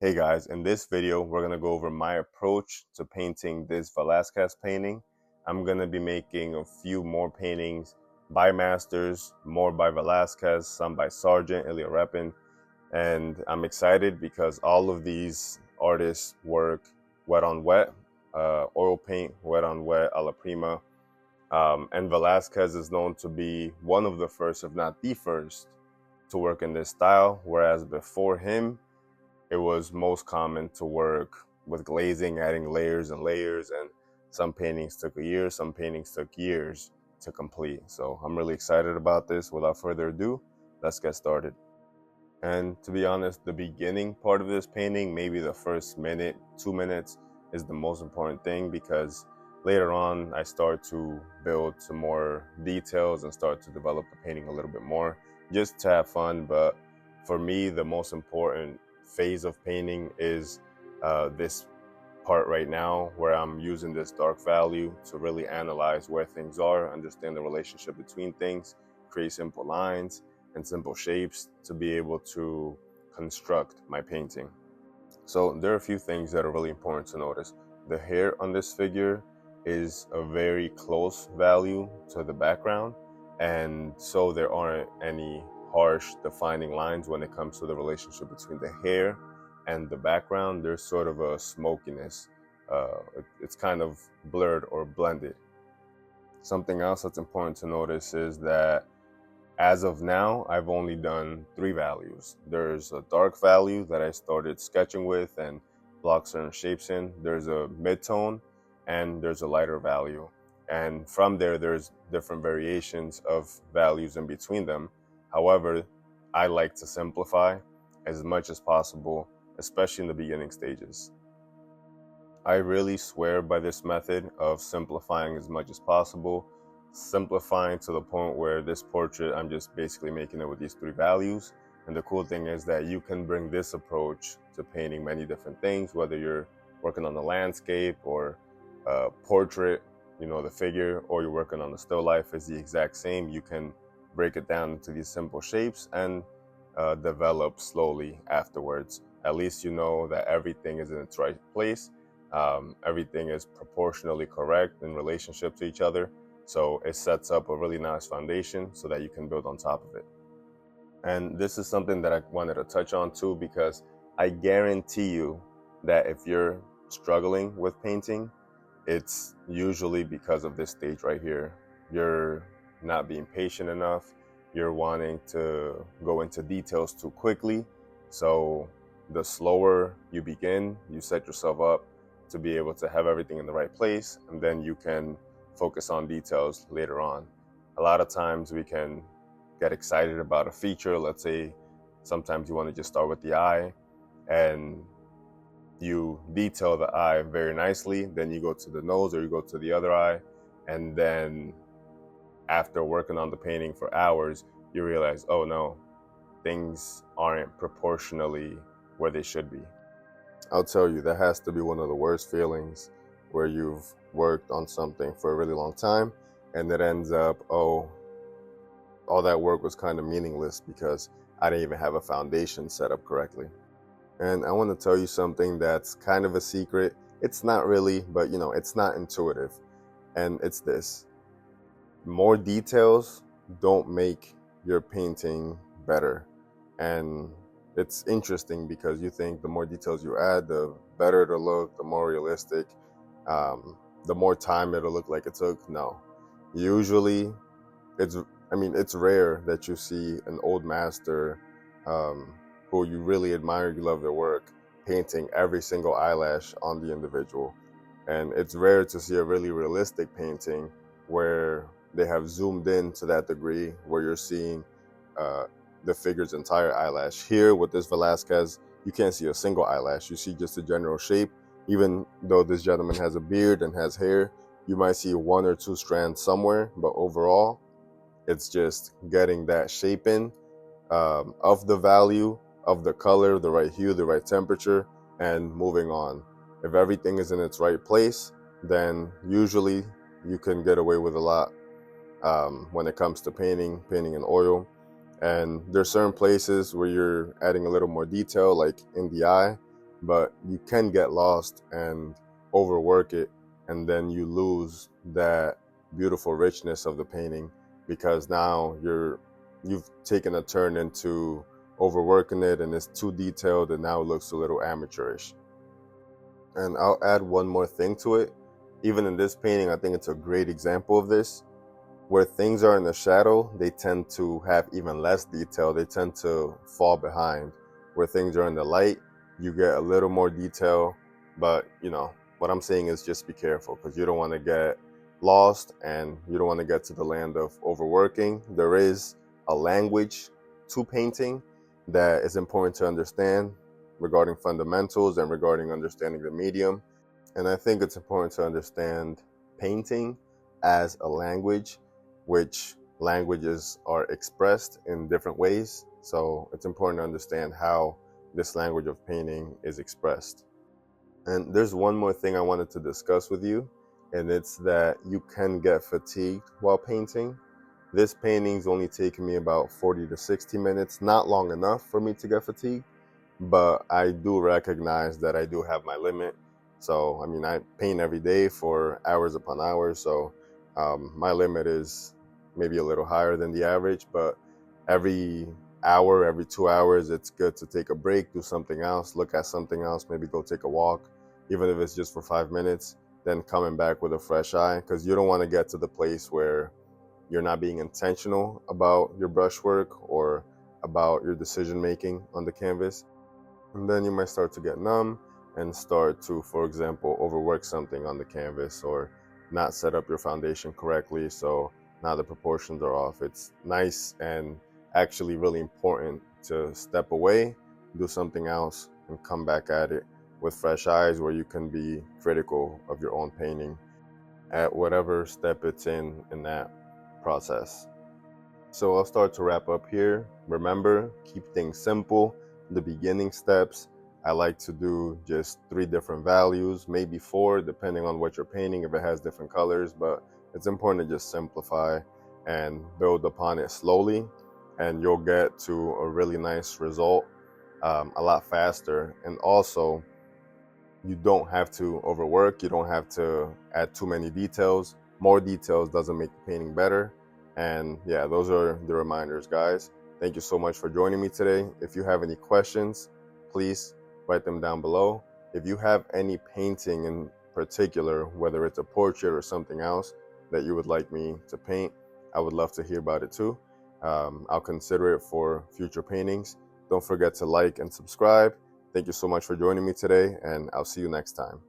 Hey guys, in this video, we're going to go over my approach to painting this Velázquez painting. I'm going to be making a few more paintings by masters, more by Velázquez, some by Sargent, Ilya Repin, and I'm excited because all of these artists work wet on wet, oil paint, wet on wet, a la prima, and Velázquez is known to be one of the first, if not the first, to work in this style, whereas before him, it was most common to work with glazing, adding layers and layers, and some paintings took a year, some paintings took years to complete. So I'm really excited about this. Without further ado, let's get started. And to be honest, the beginning part of this painting, maybe the first minute, 2 minutes, is the most important thing, because later on I start to build some more details and start to develop the painting a little bit more just to have fun. But for me, the most important phase of painting is this part right now, where I'm using this dark value to really analyze where things are, understand the relationship between things, create simple lines and simple shapes to be able to construct my painting. So there are a few things that are really important to notice. The hair on this figure is a very close value to the background, and so there aren't any harsh defining lines when it comes to the relationship between the hair and the background. There's sort of a smokiness. It's kind of blurred or blended. Something else that's important to notice is that as of now, I've only done 3 values. There's a dark value that I started sketching with and block certain shapes in. There's a mid-tone, and there's a lighter value. And from there, there's different variations of values in between them. However, I like to simplify as much as possible, especially in the beginning stages. I really swear by this method of simplifying as much as possible, simplifying to the point where this portrait, I'm just basically making it with these 3 values. And the cool thing is that you can bring this approach to painting many different things, whether you're working on a landscape or a portrait, the figure, or you're working on a still life, is the exact same. You can break it down into these simple shapes and develop slowly afterwards. At least you know that everything is in its right place. Everything is proportionally correct in relationship to each other. So it sets up a really nice foundation so that you can build on top of it. And this is something that I wanted to touch on too, because I guarantee you that if you're struggling with painting, it's usually because of this stage right here. You're not being patient enough. You're wanting to go into details too quickly. So the slower you begin, you set yourself up to be able to have everything in the right place, and then you can focus on details later on. A lot of times we can get excited about a feature. Let's say sometimes you want to just start with the eye, and you detail the eye very nicely, then you go to the nose or you go to the other eye, and then after working on the painting for hours, you realize, oh no, things aren't proportionally where they should be. I'll tell you, that has to be one of the worst feelings, where you've worked on something for a really long time and it ends up, oh, all that work was kind of meaningless because I didn't even have a foundation set up correctly. And I want to tell you something that's kind of a secret. It's not really, but it's not intuitive. And it's this: more details don't make your painting better. And it's interesting because you think the more details you add, the better it'll look, the more realistic, the more time it'll look like it took. No, usually it's rare that you see an old master who you really admire, you love their work, painting every single eyelash on the individual. And it's rare to see a really realistic painting where they have zoomed in to that degree, where you're seeing the figure's entire eyelash. Here with this Velázquez, you can't see a single eyelash. You see just a general shape. Even though this gentleman has a beard and has hair, you might see 1 or 2 strands somewhere, but overall, it's just getting that shape in of the value, of the color, the right hue, the right temperature, and moving on. If everything is in its right place, then usually you can get away with a lot when it comes to painting in oil. And there's certain places where you're adding a little more detail, like in the eye, but you can get lost and overwork it, and then you lose that beautiful richness of the painting, because now you've taken a turn into overworking it, and it's too detailed, and now it looks a little amateurish. And I'll add one more thing to it. Even in this painting, I think it's a great example of this. Where things are in the shadow, they tend to have even less detail. They tend to fall behind. Where things are in the light, you get a little more detail. But, what I'm saying is just be careful, because you don't want to get lost and you don't want to get to the land of overworking. There is a language to painting that is important to understand regarding fundamentals and regarding understanding the medium. And I think it's important to understand painting as a language, which languages are expressed in different ways. So it's important to understand how this language of painting is expressed. And there's one more thing I wanted to discuss with you, and it's that you can get fatigued while painting. This painting's only taken me about 40 to 60 minutes, not long enough for me to get fatigued, but I do recognize that I do have my limit. So, I paint every day for hours upon hours, so my limit is maybe a little higher than the average, but every hour, every 2 hours, it's good to take a break, do something else, look at something else, maybe go take a walk, even if it's just for 5 minutes, then coming back with a fresh eye, because you don't want to get to the place where you're not being intentional about your brushwork or about your decision making on the canvas. And then you might start to get numb and start to, for example, overwork something on the canvas or not set up your foundation correctly, so now the proportions are off. It's nice and actually really important to step away, do something else, and come back at it with fresh eyes, where you can be critical of your own painting at whatever step it's in that process. So I'll start to wrap up here. Remember, keep things simple. The beginning steps, I like to do just 3 different values, maybe 4, depending on what you're painting, if it has different colors, but it's important to just simplify and build upon it slowly, and you'll get to a really nice result a lot faster. And also, you don't have to overwork, you don't have to add too many details. More details doesn't make the painting better. And yeah, those are the reminders, guys. Thank you so much for joining me today. If you have any questions, please write them down below. If you have any painting in particular, whether it's a portrait or something else that you would like me to paint, I would love to hear about it too. I'll consider it for future paintings. Don't forget to like and subscribe. Thank you so much for joining me today, and I'll see you next time.